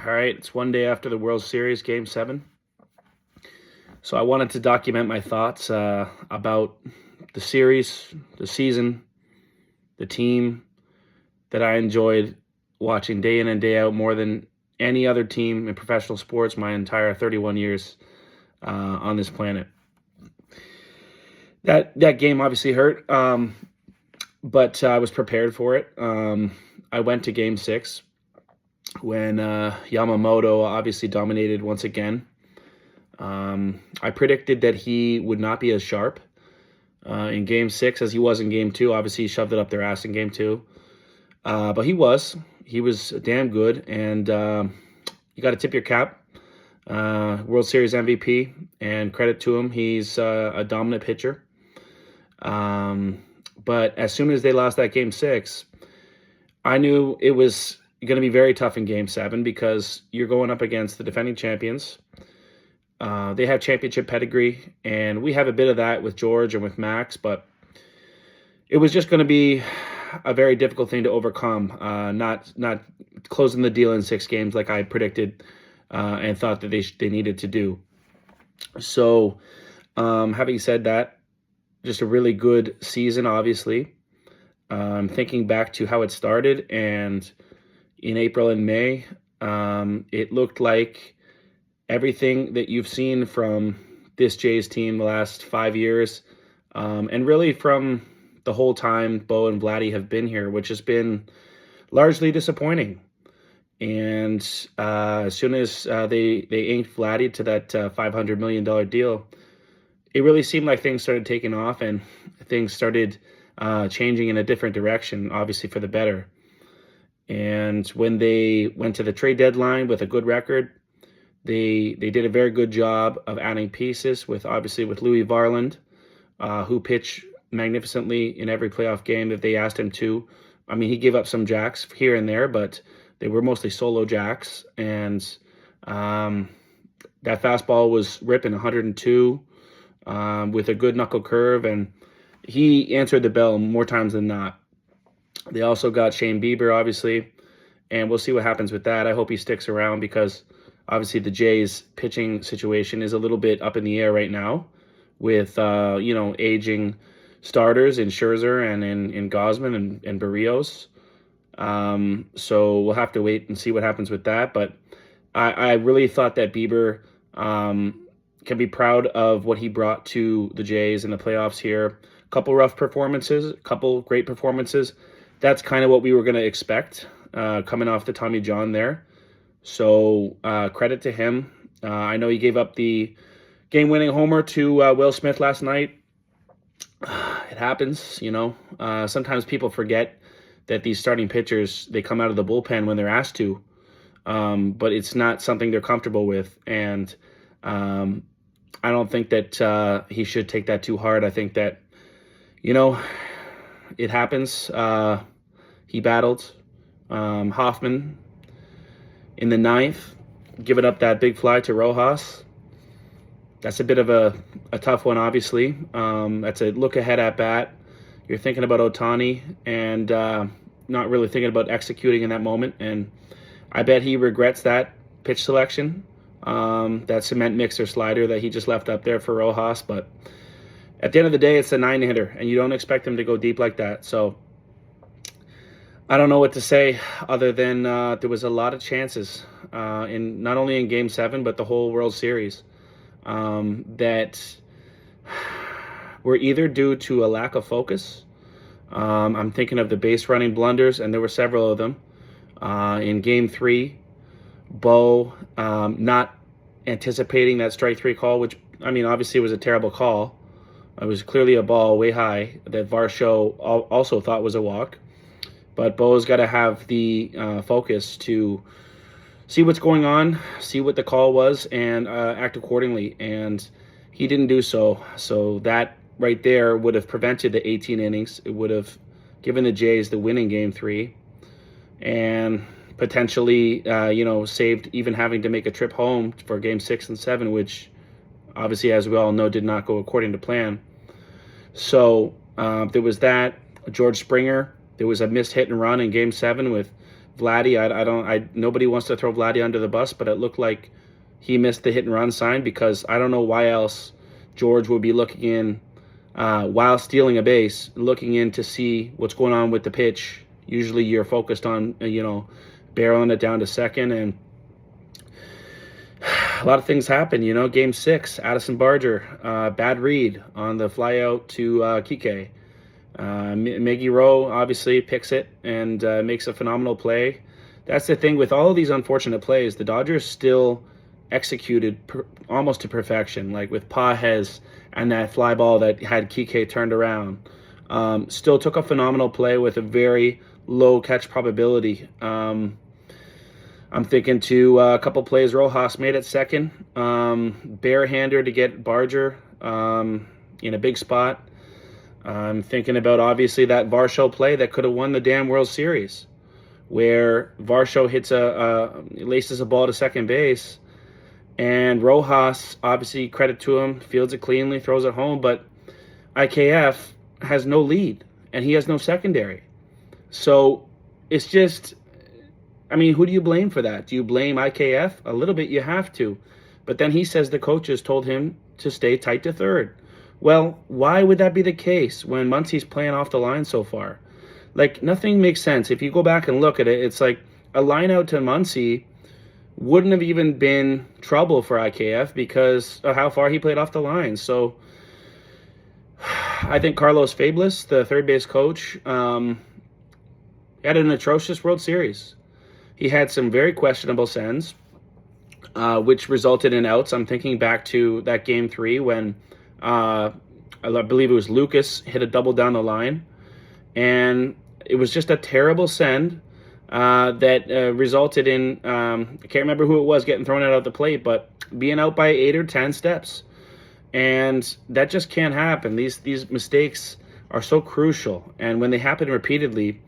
All right, it's one day after the World Series, Game 7. So I wanted to document my thoughts about the series, the season, the team that I enjoyed watching day in and day out more than any other team in professional sports my entire 31 years on this planet. That game obviously hurt, but I was prepared for it. I went to Game 6 when Yamamoto obviously dominated once again. I predicted that he would not be as sharp in Game 6 as he was in Game 2. Obviously, he shoved it up their ass in Game 2. But he was. He was damn good, and you got to tip your cap. World Series MVP, and credit to him. He's a dominant pitcher. But as soon as they lost that Game 6, I knew it was going to be very tough in Game 7 because you're going up against the defending champions. They have championship pedigree, and we have a bit of that with George and with Max, but it was just going to be a very difficult thing to overcome, not closing the deal in 6 games like I predicted and thought that they needed to do. So having said that, just a really good season, obviously. Thinking back to how it started, and in April and May, it looked like everything that you've seen from this Jays team the last 5 years, and really from the whole time Bo and Vladdy have been here, which has been largely disappointing. And as soon as they inked Vladdy to that $500 million deal, it really seemed like things started taking off and things started changing in a different direction, obviously for the better. And when they went to the trade deadline with a good record, they did a very good job of adding pieces with Louis Varland, who pitched magnificently in every playoff game that they asked him to. I mean, he gave up some jacks here and there, but they were mostly solo jacks. And that fastball was ripping 102 with a good knuckle curve, and he answered the bell more times than not. They also got Shane Bieber, obviously, and we'll see what happens with that. I hope he sticks around because obviously the Jays pitching situation is a little bit up in the air right now with, aging starters in Scherzer and in Gausman and Berrios. So we'll have to wait and see what happens with that. But I really thought that Bieber can be proud of what he brought to the Jays in the playoffs here. Couple rough performances, couple great performances. That's kind of what we were going to expect coming off the Tommy John there. So credit to him. I know he gave up the game-winning homer to Will Smith last night. It happens, Sometimes people forget that these starting pitchers, they come out of the bullpen when they're asked to, but it's not something they're comfortable with. And I don't think that he should take that too hard. I think that, it happens. He battled Hoffman in the 9th, giving up that big fly to Rojas. That's a bit of a tough one, obviously. That's a look-ahead at bat. You're thinking about Ohtani and not really thinking about executing in that moment. And I bet he regrets that pitch selection, that cement mixer slider that he just left up there for Rojas. But at the end of the day, it's a 9-hitter, and you don't expect him to go deep like that. So I don't know what to say other than there was a lot of chances in not only in Game 7 but the whole World Series that were either due to a lack of focus. I'm thinking of the base running blunders, and there were several of them. In Game 3, Bo not anticipating that strike 3 call, which, obviously was a terrible call. It was clearly a ball way high that Varsho also thought was a walk. But Bo's got to have the focus to see what's going on, see what the call was, and act accordingly. And he didn't do so. So that right there would have prevented the 18 innings. It would have given the Jays the win in Game 3 and potentially, saved even having to make a trip home for Game 6 and 7, which obviously, as we all know, did not go according to plan. So there was that. George Springer, there was a missed hit and run in Game 7 with Vladdy. Nobody wants to throw Vladdy under the bus, but it looked like he missed the hit and run sign, because I don't know why else George would be looking in while stealing a base, looking in to see what's going on with the pitch. Usually you're focused on, barreling it down to second, and a lot of things happen. Game 6, Addison Barger, bad read on the fly out to Kike. Miggy Rowe obviously picks it and makes a phenomenal play. That's the thing with all of these unfortunate plays. The Dodgers still executed almost to perfection, like with Pages and that fly ball that had Kike turned around. Still took a phenomenal play with a very low catch probability. I'm thinking to a couple plays Rojas made at second, barehander to get Barger in a big spot. I'm thinking about obviously that Varsho play that could have won the damn World Series, where Varsho hits laces a ball to second base, and Rojas, obviously credit to him, fields it cleanly, throws it home, but IKF has no lead and he has no secondary. So it's just, who do you blame for that? Do you blame IKF? A little bit, you have to. But then he says the coaches told him to stay tight to third. Well, why would that be the case when Muncy's playing off the line so far? Like, nothing makes sense. If you go back and look at it, it's like a line out to Muncy wouldn't have even been trouble for IKF because of how far he played off the line. So I think Carlos Fablis, the third base coach, had an atrocious World Series. He had some very questionable sends, which resulted in outs. I'm thinking back to that Game 3 when I believe it was Lucas hit a double down the line. And it was just a terrible send that resulted in, I can't remember who it was getting thrown out of the plate, but being out by 8 or 10 steps. And that just can't happen. These mistakes are so crucial. And when they happen repeatedly,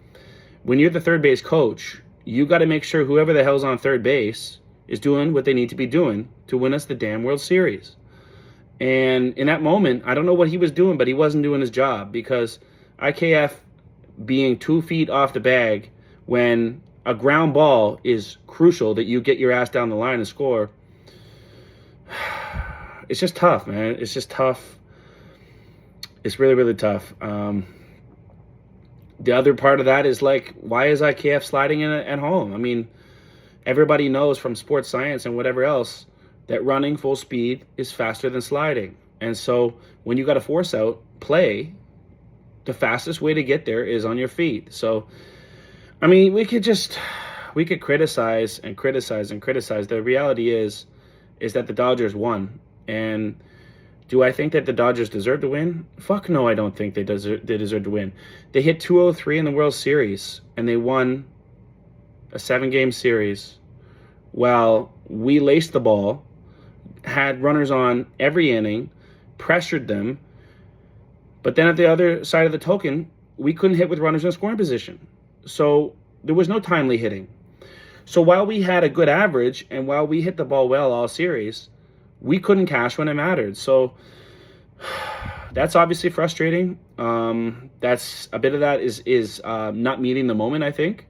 when you're the third base coach, you got to make sure whoever the hell's on third base is doing what they need to be doing to win us the damn World Series. And in that moment, I don't know what he was doing, but he wasn't doing his job, because IKF being 2 feet off the bag when a ground ball is crucial that you get your ass down the line and score. It's just tough, man. It's just tough. It's really, really tough. The other part of that is, like, why is IKF sliding in at home? Everybody knows from sports science and whatever else that running full speed is faster than sliding. And so when you got a force out play, the fastest way to get there is on your feet. So, we could criticize and criticize and criticize. The reality is that the Dodgers won. And do I think that the Dodgers deserve to win? Fuck no, I don't think they deserve to win. They hit 203 in the World Series, and they won a 7-game series while we laced the ball, had runners on every inning, pressured them, but then at the other side of the token, we couldn't hit with runners in scoring position. So there was no timely hitting. So while we had a good average and while we hit the ball well all series, we couldn't cash when it mattered. So that's obviously frustrating. That's a bit of that is not meeting the moment, I think.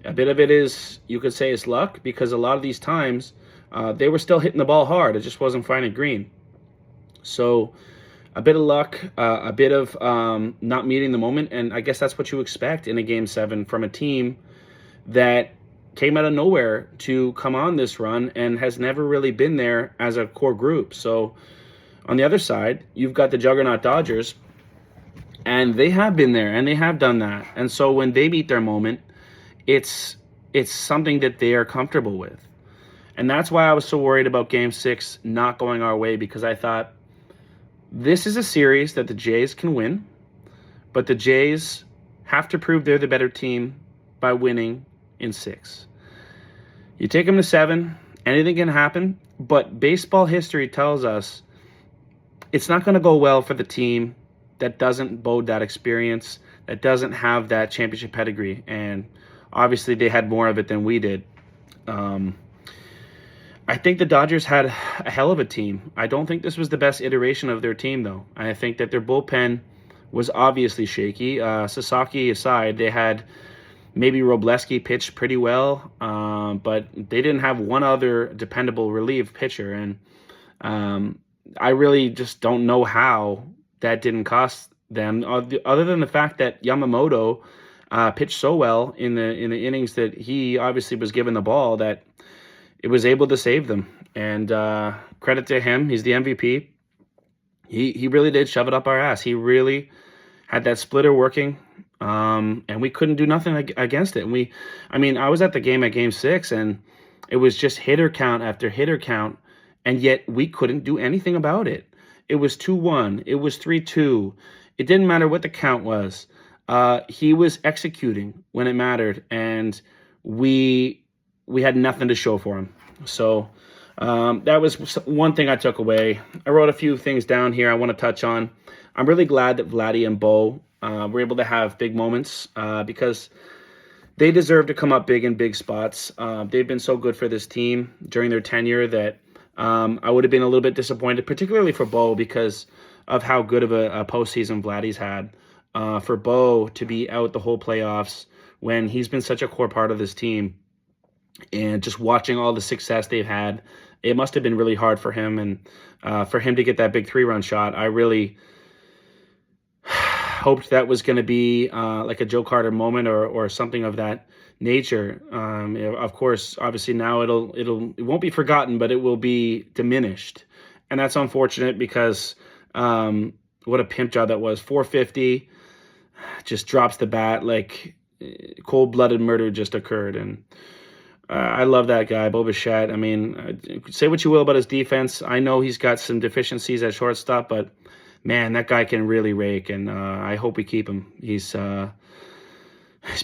A bit of it is, you could say, is luck, because a lot of these times they were still hitting the ball hard. It just wasn't finding green. So a bit of luck, a bit of not meeting the moment, and I guess that's what you expect in a Game 7 from a team that came out of nowhere to come on this run and has never really been there as a core group. So on the other side, you've got the juggernaut Dodgers, and they have been there and they have done that. And so when they meet their moment, it's something that they are comfortable with. And that's why I was so worried about Game 6 not going our way, because I thought this is a series that the Jays can win, but the Jays have to prove they're the better team by winning in 6. You take them to 7, anything can happen, but baseball history tells us it's not going to go well for the team that doesn't bode that experience, that doesn't have that championship pedigree, and obviously they had more of it than we did. I think the Dodgers had a hell of a team. I don't think this was the best iteration of their team, though. I think that their bullpen was obviously shaky. Sasaki aside, they had Maybe Robleski pitched pretty well, but they didn't have one other dependable relief pitcher. And I really just don't know how that didn't cost them, other than the fact that Yamamoto pitched so well in the innings that he obviously was given the ball, that it was able to save them. And credit to him, he's the MVP. He really did shove it up our ass. He really had that splitter working, and we couldn't do nothing against it. And I was at the game at Game 6, and it was just hitter count after hitter count, and yet we couldn't do anything about it. It was 2-1. It was 3-2. It didn't matter what the count was. He was executing when it mattered, and we had nothing to show for him. So that was one thing I took away. I wrote a few things down here I want to touch on. I'm really glad that Vladdy and Bo were able to have big moments because they deserve to come up big in big spots. They've been so good for this team during their tenure that I would have been a little bit disappointed, particularly for Bo, because of how good of a postseason Vladdy's had. For Bo to be out the whole playoffs when he's been such a core part of this team, and just watching all the success they've had, it must have been really hard for him. And for him to get that big 3-run shot, I really hoped that was going to be like a Joe Carter moment or something of that nature. Of course, obviously now it won't be forgotten, but it will be diminished, and that's unfortunate because what a pimp job that was. 450, just drops the bat like cold-blooded murder just occurred. And I love that guy, Bo Bichette. Say what you will about his defense. I know he's got some deficiencies at shortstop, but man, that guy can really rake, and I hope we keep him. He's been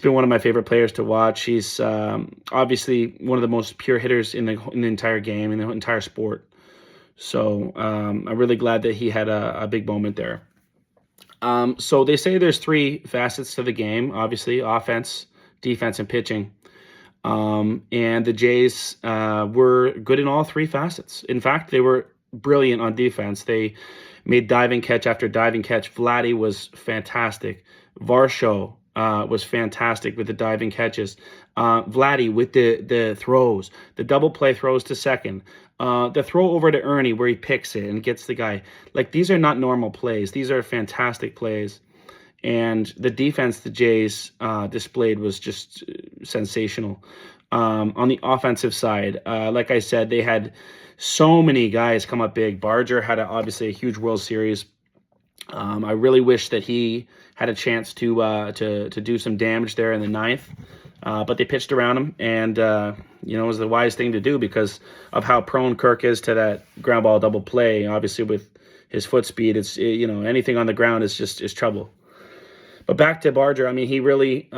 one of my favorite players to watch. He's obviously one of the most pure hitters in the entire game, in the entire sport. So I'm really glad that he had a big moment there. So they say there's 3 facets to the game, obviously: offense, defense, and pitching. And the Jays were good in all 3 facets. In fact, they were brilliant on defense. They made diving catch after diving catch. Vladdy was fantastic. Varsho was fantastic with the diving catches. Vladdy with the throws, the double play throws to second, the throw over to Ernie where he picks it and gets the guy. Like, these are not normal plays. These are fantastic plays. And the defense the Jays displayed was just sensational. On the offensive side, like I said, they had so many guys come up big. Barger had obviously a huge World Series. I really wish that he had a chance to do some damage there in the 9th. But they pitched around him, and it was the wise thing to do because of how prone Kirk is to that ground ball double play. Obviously, with his foot speed, anything on the ground is trouble. But back to Barger, he really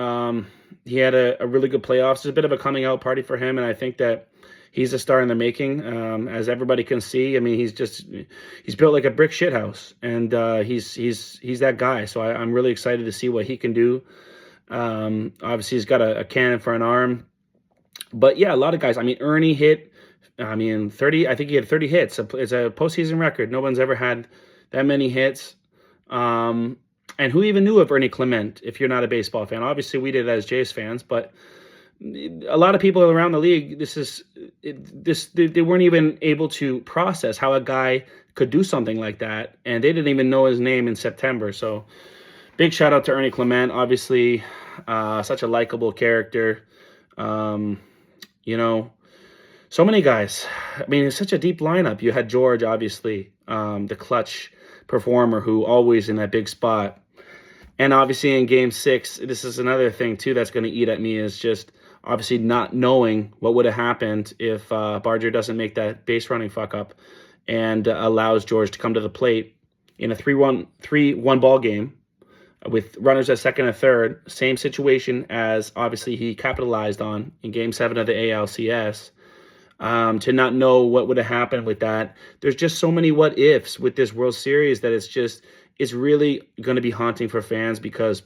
he had a really good playoffs. It's a bit of a coming out party for him, and I think that he's a star in the making. As everybody can see, he's built like a brick shithouse, and he's that guy. So I'm really excited to see what he can do. Obviously, he's got a cannon for an arm. But yeah, a lot of guys. Ernie hit. 30. I think he had 30 hits. It's a postseason record. No one's ever had that many hits. And who even knew of Ernie Clement if you're not a baseball fan? Obviously, we did as Jays fans, but a lot of people around the league, they weren't even able to process how a guy could do something like that, and they didn't even know his name in September. So big shout out to Ernie Clement. Obviously, such a likable character. So many guys. It's such a deep lineup. You had George, obviously, the clutch performer who always in that big spot. And obviously in Game 6, this is another thing too that's going to eat at me, is just obviously not knowing what would have happened if Barger doesn't make that base running fuck up and allows George to come to the plate in a 3-1 ball game with runners at second and third. Same situation as obviously he capitalized on in Game 7 of the ALCS. To not know what would have happened with that. There's just so many what ifs with this World Series that it's really going to be haunting for fans, because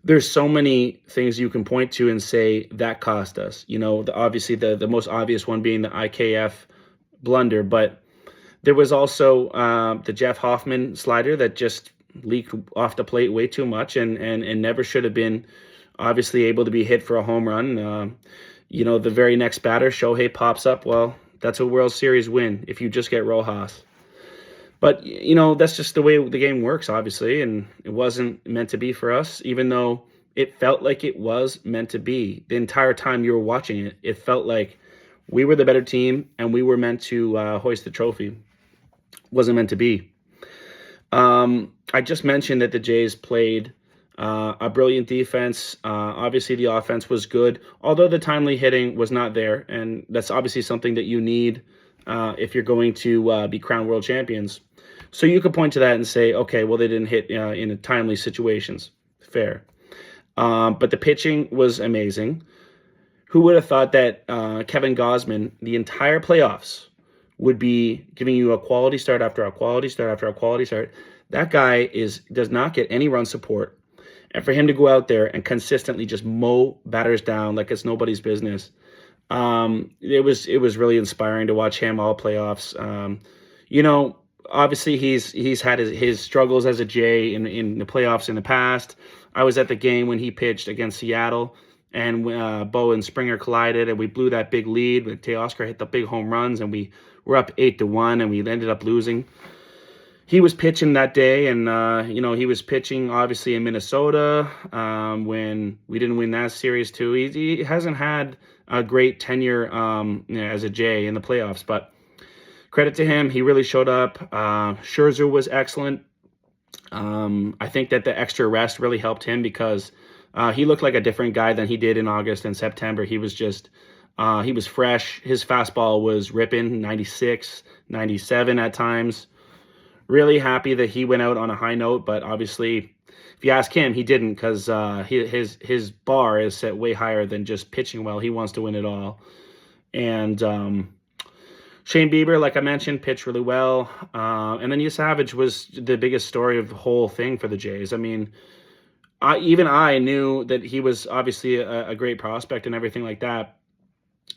there's so many things you can point to and say that cost us. Obviously the most obvious one being the IKF blunder, but there was also the Jeff Hoffman slider that just leaked off the plate way too much and never should have been obviously able to be hit for a home run. The very next batter, Shohei, pops up. Well, that's a World Series win if you just get Rojas. But, that's just the way the game works, obviously, and it wasn't meant to be for us, even though it felt like it was meant to be. The entire time you were watching it, it felt like we were the better team and we were meant to hoist the trophy. Wasn't meant to be. I just mentioned that the Jays played a brilliant defense. Obviously, the offense was good, although the timely hitting was not there, and that's obviously something that you need if you're going to be crowned world champions. So you could point to that and say, okay, well, they didn't hit in timely situations. Fair. But the pitching was amazing. Who would have thought that Kevin Gausman, the entire playoffs, would be giving you a quality start after a quality start after a quality start? That guy does not get any run support. And for him to go out there and consistently just mow batters down like it's nobody's business, it was really inspiring to watch him all playoffs. Obviously he's had his struggles as a Jay in the playoffs in the past. I was at the game when he pitched against Seattle, and Bo and Springer collided, and we blew that big lead. Teoscar hit the big home runs, and we were up 8-1, and we ended up losing. He was pitching that day, and he was pitching obviously in Minnesota when we didn't win that series too. He hasn't had a great tenure as a Jay in the playoffs, but credit to him, he really showed up. Scherzer was excellent. I think that the extra rest really helped him because he looked like a different guy than he did in August and September. He was just he was fresh. His fastball was ripping, 96, 97 at times. Really happy that he went out on a high note, but obviously, if you ask him, he didn't, because his bar is set way higher than just pitching well. He wants to win it all. And Shane Bieber, like I mentioned, pitched really well. And then Savage was the biggest story of the whole thing for the Jays. I mean, I knew that he was obviously a great prospect and everything like that.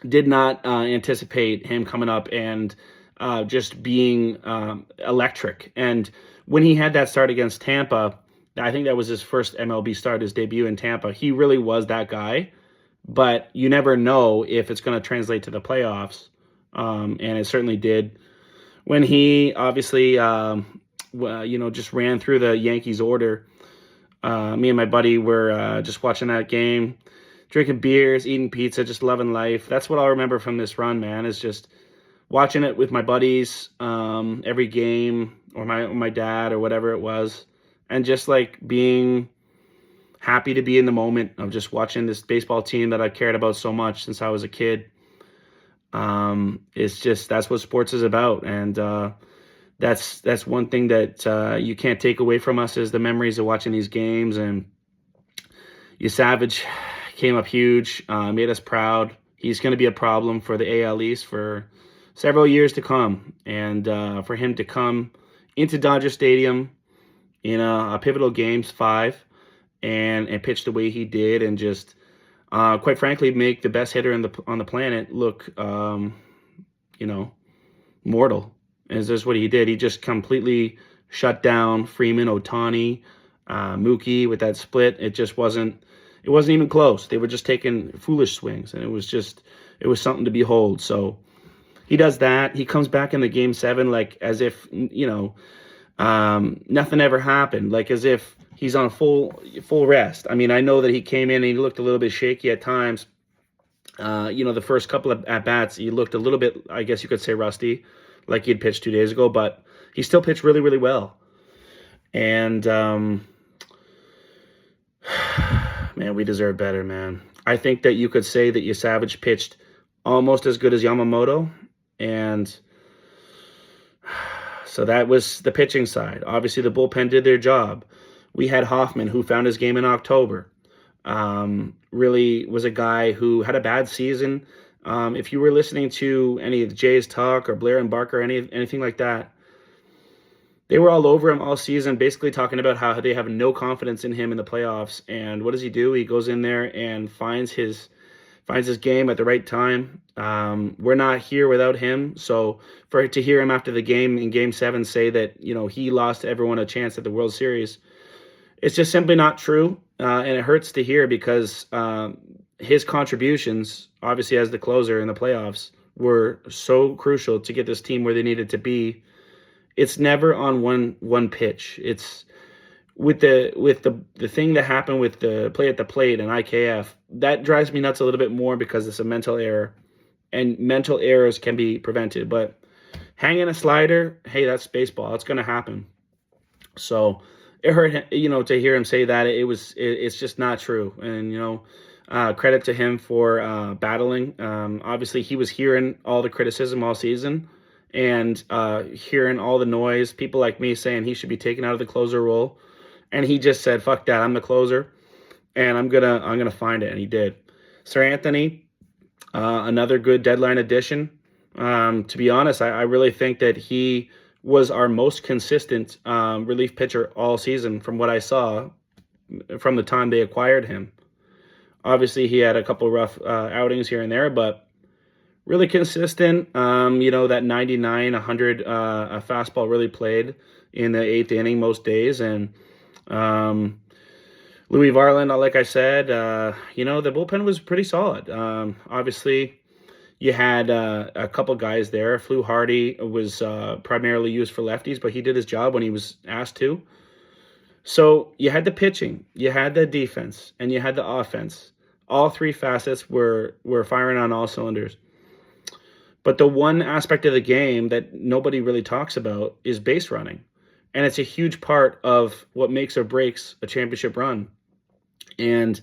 Did not anticipate him coming up and just being electric. And when he had that start against Tampa, I think that was his first MLB start, his debut in Tampa. He really was that guy, but you never know if it's going to translate to the playoffs, and it certainly did. When he obviously, just ran through the Yankees order, me and my buddy were just watching that game, drinking beers, eating pizza, just loving life. That's what I'll remember from this run, man, is just watching it with my buddies every game, or my dad, or whatever it was, and just like being happy to be in the moment of just watching this baseball team that I cared about so much since I was a kid. It's just, that's what sports is about, and that's one thing that you can't take away from us, is the memories of watching these games. And Savage came up huge, made us proud. He's going to be a problem for the AL East for several years to come, and for him to come into Dodger Stadium in a pivotal Games 5 and pitch the way he did, and just quite frankly make the best hitter on the planet look mortal. Is this what he did? He just completely shut down Freeman, Ohtani, Mookie with that split. It wasn't even close. They were just taking foolish swings, and it was something to behold. So he does that. He comes back in the Game 7 like as if, nothing ever happened, like as if he's on full rest. I mean, I know that he came in and he looked a little bit shaky at times. The first couple of at-bats, he looked a little bit, I guess you could say, rusty, like he had pitched 2 days ago, but he still pitched really, really well. And, man, we deserve better, man. I think that you could say that Savage pitched almost as good as Yamamoto. And so that was the pitching side. Obviously, the bullpen did their job. We had Hoffman, who found his game in October. Really was a guy who had a bad season. If you were listening to any of the Jays talk, or Blair and Barker, anything like that, they were all over him all season, basically talking about how they have no confidence in him in the playoffs. And what does he do? He goes in there and finds his game at the right time. We're not here without him. So to hear him after the game in Game 7 say that, he lost everyone a chance at the World Series, It's just simply not true, and it hurts to hear because his contributions, obviously as the closer in the playoffs, were so crucial to get this team where they needed to be. It's never on one pitch. It's with the thing that happened with the play at the plate and IKF. That drives me nuts a little bit more because it's a mental error, and mental errors can be prevented. But hanging a slider, hey, that's baseball. It's going to happen. So it hurt, to hear him say that. It's just not true. And credit to him for battling. Obviously, he was hearing all the criticism all season, and hearing all the noise. People like me saying he should be taken out of the closer role, and he just said, "Fuck that! I'm the closer, and I'm gonna find it." And he did. Seranthony, another good deadline addition. To be honest, I really think that he was our most consistent relief pitcher all season from what I saw from the time they acquired him. Obviously, he had a couple rough outings here and there, but really consistent. That 99, 100 fastball really played in the eighth inning most days. And Louis Varland, like I said, the bullpen was pretty solid. Obviously, you had a couple guys there. Flew Hardy was primarily used for lefties, but he did his job when he was asked to. So you had the pitching, you had the defense, and you had the offense. All three facets were firing on all cylinders. But the one aspect of the game that nobody really talks about is base running. And it's a huge part of what makes or breaks a championship run. And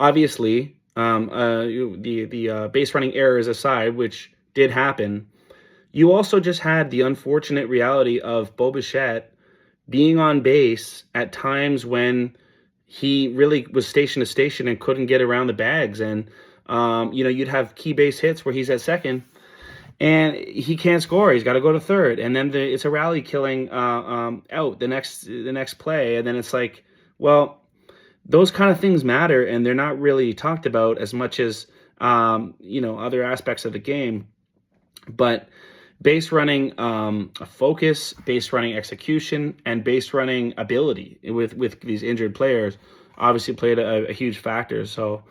obviously, the base running errors aside, which did happen, you also just had the unfortunate reality of Bo Bichette being on base at times when he really was station to station and couldn't get around the bags. And, you'd have key base hits where he's at second and he can't score. He's got to go to third. And then it's a rally killing out the next play. And then it's like, well, those kind of things matter, and they're not really talked about as much as, other aspects of the game. But base running focus, base running execution, and base running ability with these injured players obviously played a huge factor. So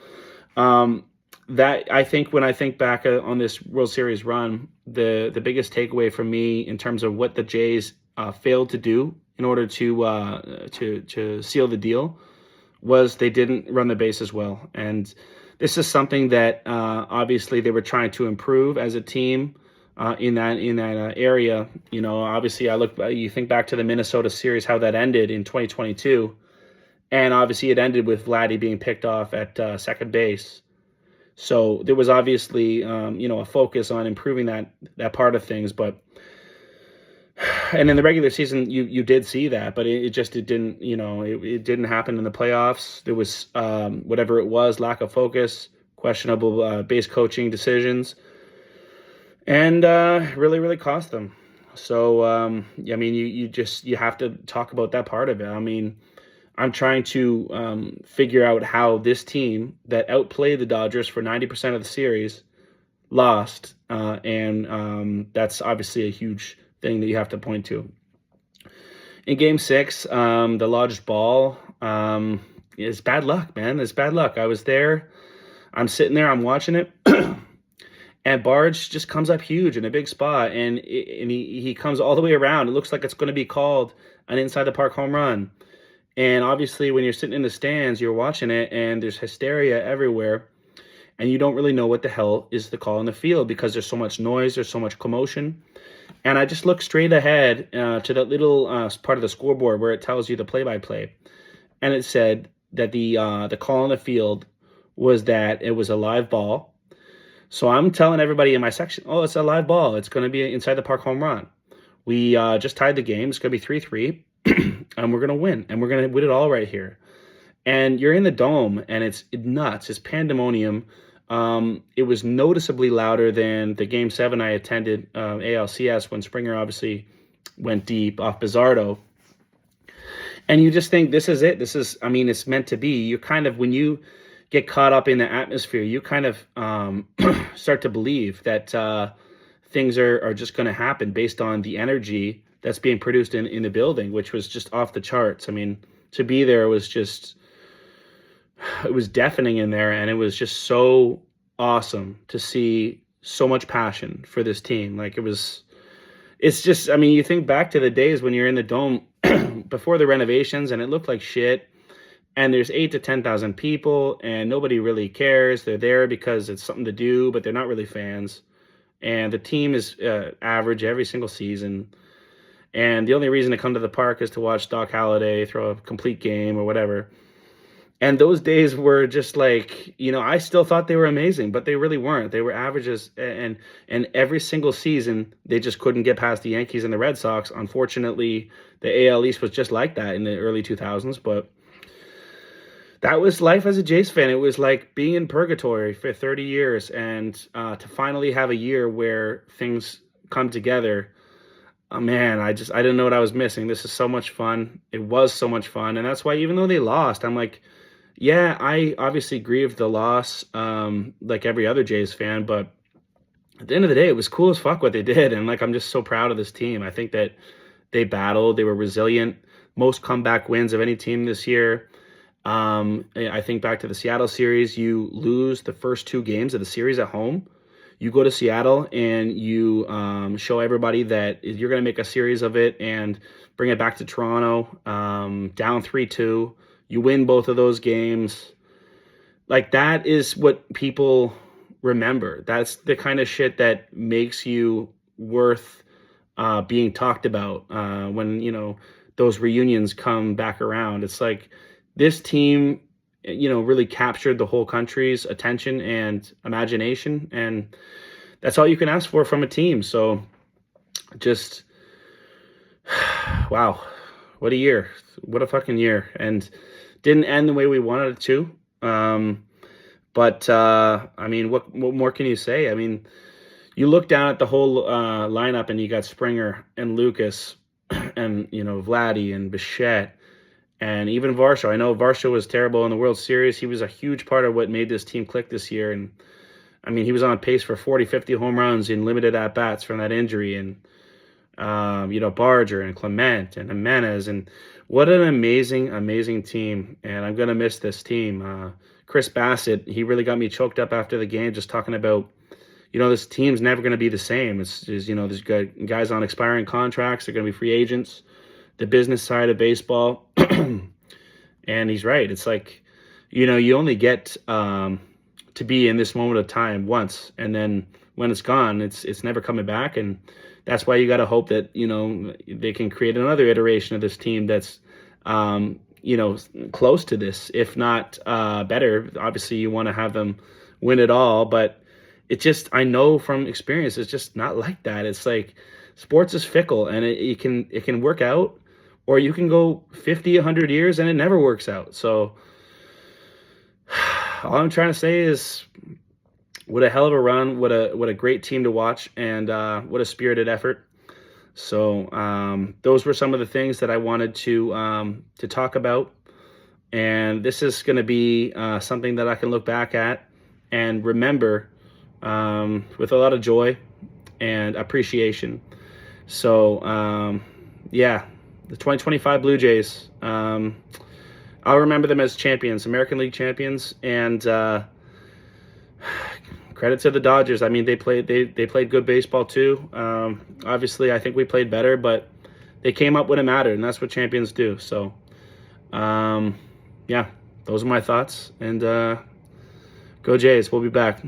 that, I think, when I think back on this World Series run, the biggest takeaway for me in terms of what the Jays failed to do in order to seal the deal was they didn't run the bases well. And this is something that obviously they were trying to improve as a team in that area. Obviously you think back to the Minnesota series, how that ended in 2022. And obviously it ended with Vladdy being picked off at second base. So there was obviously, a focus on improving that part of things. And in the regular season, you did see that, but it didn't happen in the playoffs. There was whatever it was, lack of focus, questionable base coaching decisions, and really, really cost them. So you have to talk about that part of it. I mean, I'm trying to figure out how this team that outplayed the Dodgers for 90% of the series lost, and that's obviously a huge thing that you have to point to. In Game 6, the lodged ball is bad luck, man. It's bad luck. I was there. I'm sitting there. I'm watching it. And Barge just comes up huge in a big spot, and he comes all the way around. It looks like it's going to be called an inside-the-park home run. And obviously, when you're sitting in the stands, you're watching it, and there's hysteria everywhere. And you don't really know what the hell is the call in the field because there's so much noise, there's so much commotion. And I just looked straight ahead to that little part of the scoreboard where it tells you the play-by-play. And it said that the call in the field was that it was a live ball. So I'm telling everybody in my section, oh, it's a live ball. It's going to be an inside-the-park home run. We just tied the game. It's going to be 3-3, and we're going to win. And we're going to win it all right here. And you're in the dome, and it's nuts. It's pandemonium. It was noticeably louder than the Game 7 I attended, ALCS, when Springer obviously went deep off Bizardo. And you just think, this is it. It's meant to be. You kind of, when you get caught up in the atmosphere, you kind of start to believe that things are just going to happen based on the energy that's being produced in the building, which was just off the charts. I mean, to be there was just, it was deafening in there, and it was just so awesome to see so much passion for this team. Like it's just, I mean, you think back to the days when you're in the dome before the renovations and it looked like shit, and there's 8 to 10,000 people and nobody really cares. They're there because it's something to do, but they're not really fans. And the team is average every single season. And the only reason to come to the park is to watch Doc Holliday throw a complete game or whatever. And those days were just like, I still thought they were amazing, but they really weren't. They were averages, and every single season they just couldn't get past the Yankees and the Red Sox. Unfortunately, the AL East was just like that in the early 2000s, but that was life as a Jays fan. It was like being in purgatory for 30 years, and to finally have a year where things come together. Oh man, I didn't know what I was missing. This is so much fun. It was so much fun, and that's why even though they lost, I'm like, yeah, I obviously grieved the loss, like every other Jays fan, but at the end of the day, it was cool as fuck what they did, and like I'm just so proud of this team. I think that they battled, they were resilient, most comeback wins of any team this year. I think back to the Seattle series, you lose the first 2 games of the series at home. You go to Seattle and you show everybody that you're going to make a series of it and bring it back to Toronto, down 3-2. You win both of those games. Like, that is what people remember. That's the kind of shit that makes you worth being talked about when, those reunions come back around. It's like this team, really captured the whole country's attention and imagination. And that's all you can ask for from a team. So just, wow, what a year. What a fucking year. And didn't end the way we wanted it to. But I mean, what more can you say? I mean, you look down at the whole lineup and you got Springer and Lucas and, Vladdy and Bichette and even Varsho. I know Varsho was terrible in the World Series. He was a huge part of what made this team click this year. And I mean, he was on pace for 40, 50 home runs in limited at-bats from that injury. And, Barger and Clement and Jimenez. And what an amazing, amazing team. And I'm going to miss this team. Chris Bassett, he really got me choked up after the game just talking about, this team's never going to be the same. It's there's guys on expiring contracts. They're going to be free agents. The business side of baseball. And he's right. It's like, you only get to be in this moment of time once. And then when it's gone, it's never coming back. And that's why you got to hope that, they can create another iteration of this team that's, close to this, if not better. Obviously, you want to have them win it all, but I know from experience, it's just not like that. It's like sports is fickle, and it can work out, or you can go 50, 100 years and it never works out. So all I'm trying to say is, what a hell of a run, what a great team to watch, and what a spirited effort. So those were some of the things that I wanted to talk about, and this is going to be something that I can look back at and remember with a lot of joy and appreciation. So the 2025 Blue Jays, I'll remember them as champions, American League champions, and credit to the Dodgers. I mean, they played good baseball too. Obviously, I think we played better, but they came up when it mattered, and that's what champions do. So, those are my thoughts. And go Jays. We'll be back.